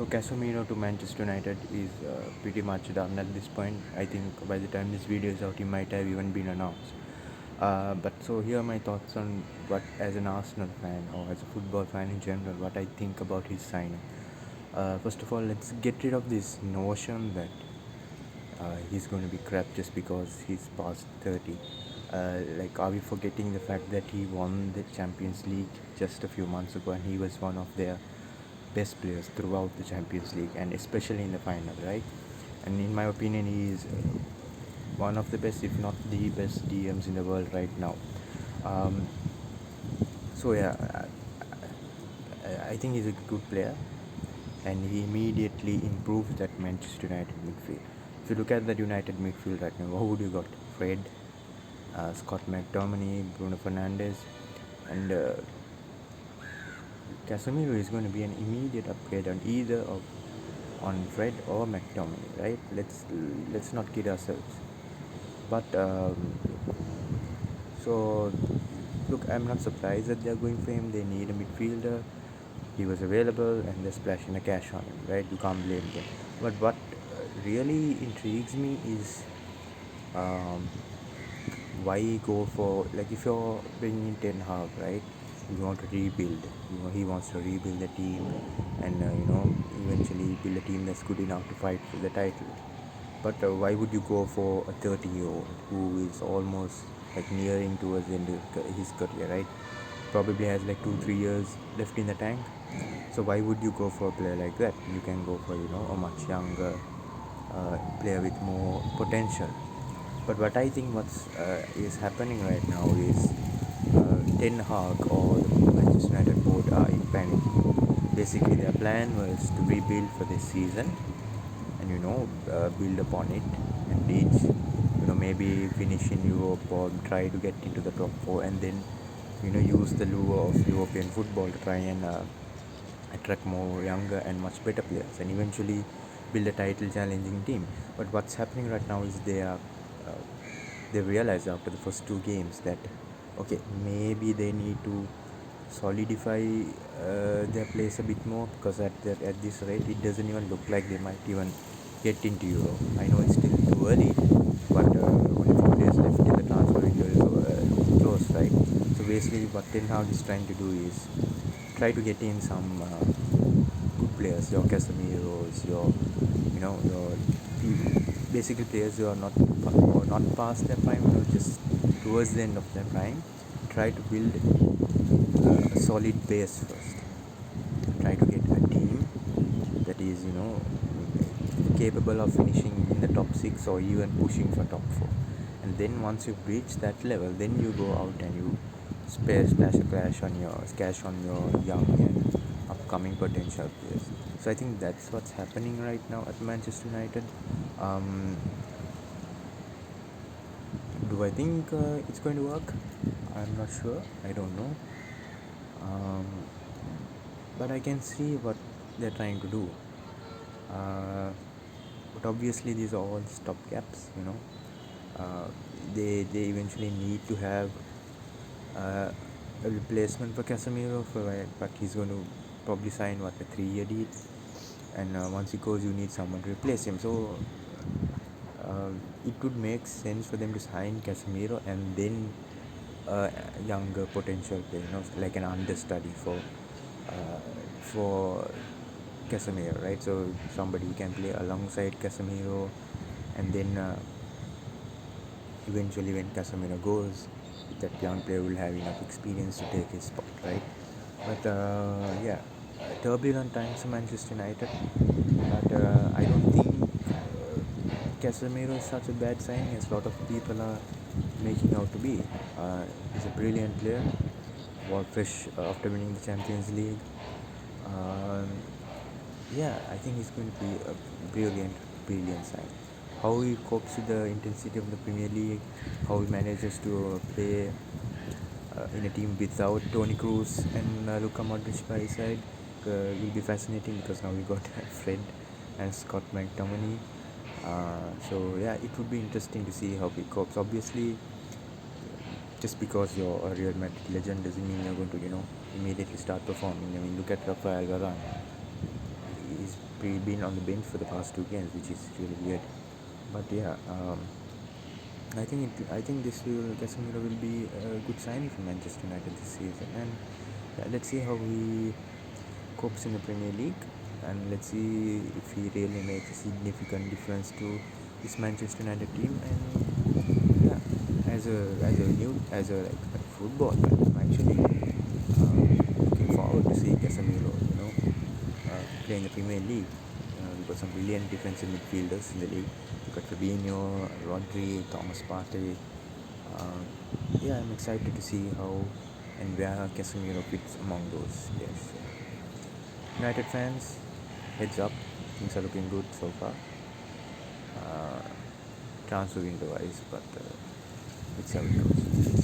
So Casemiro to Manchester United is pretty much done at this point. I think by the time this video is out, he might have even been announced. But so here are my thoughts on what, as an Arsenal fan or as a football fan in general, what I think about his signing. First of all, let's get rid of this notion that he's going to be crap just because he's past 30. Like, are we forgetting the fact that he won the Champions League just a few months ago, and he was one of their best players throughout the Champions League, and especially in the final, right? And in my opinion, he is one of the best, if not the best DMs in the world right now. Um, so yeah, I think he's a good player, and he immediately improved that Manchester United midfield. If you look at that United midfield right now, who would you got? Fred, Scott McTominay, Bruno Fernandes, and Casemiro is going to be an immediate upgrade on either of on Fred or McTominay, right? Let's not kid ourselves. But so look, I'm not surprised that they're going for him. They need a midfielder. He was available, and they're splashing the cash on him, right? You can't blame them. But what really intrigues me is um, why go for, like, if you're bringing in Ten Hag, right? You want to rebuild. He wants to rebuild the team, and eventually build a team that's good enough to fight for the title. But why would you go for a 30-year-old who is almost like nearing towards the end of his career, right? Probably has like 2-3 years left in the tank. So why would you go for a player like that? You can go for a much younger player with more potential. But what I think what's is happening right now is Ten Hag or the Manchester United board are in panic. Basically, their plan was to rebuild for this season and build upon it and reach, maybe finish in Europe or try to get into the top four, and then use the lure of European football to try and attract more younger and much better players, and eventually build a title challenging team. But what's happening right now is they realize after the first two games that okay, maybe they need to solidify their place a bit more, because at this rate it doesn't even look like they might even get into Europe. I know it's still too early, but only few days left till the transfer window is closed, right? So basically, what Ten Hag is trying to do is try to get in some good players, your Casemiro's, your basically players who are not past their prime, just towards the end of their prime. Try to build a solid base first. Try to get a team that is, capable of finishing in the top 6 or even pushing for top 4. And then once you reach that level, then you go out and you splash a cash on your young and upcoming potential players. So I think that's what's happening right now at Manchester United. Do I think it's going to work? I'm not sure. I don't know. Um, but I can see what they're trying to do. But obviously, these are all stopgaps. They eventually need to have a replacement for Casemiro, but he's going to probably sign a 3-year deal, and once he goes, you need someone to replace him. So it would make sense for them to sign Casemiro and then a younger potential player, like an understudy for Casemiro, right? So somebody who can play alongside Casemiro, and then eventually when Casemiro goes, that young player will have enough experience to take his spot, right? But yeah, turbulent times for Manchester United, but I don't think Casemiro is such a bad signing as a lot of people are making out to be. He's a brilliant player, was fresh after winning the Champions League. Um, yeah, I think he's going to be a brilliant sign. How he copes with the intensity of the Premier League, how he manages to play in a team without Toni Kroos and Luka Modric by his side will be fascinating, because now we got Fred and Scott McTominay. So yeah, it would be interesting to see how he copes. Obviously, just because you're a Real Madrid legend doesn't mean you're going to immediately start performing. I mean, look at Rafael Varane. He's been on the bench for the past two games, which is really weird. But yeah, I think this will Casemiro will be a good signing for Manchester United this season, and yeah, let's see how he copes in the Premier League, and let's see if he really makes a significant difference to this Manchester United team. And yeah, as a like a football fan, I'm actually looking forward to see Casemiro, play in the Premier League. We've got some brilliant defensive midfielders in the league. We've got Fabinho, Rodri, Thomas Partey. Uh, yeah, I'm excited to see how and where Casemiro fits among those players. So, United fans, heads up, things are looking good so far. Uh, Transfer window wise, but let's see how it goes.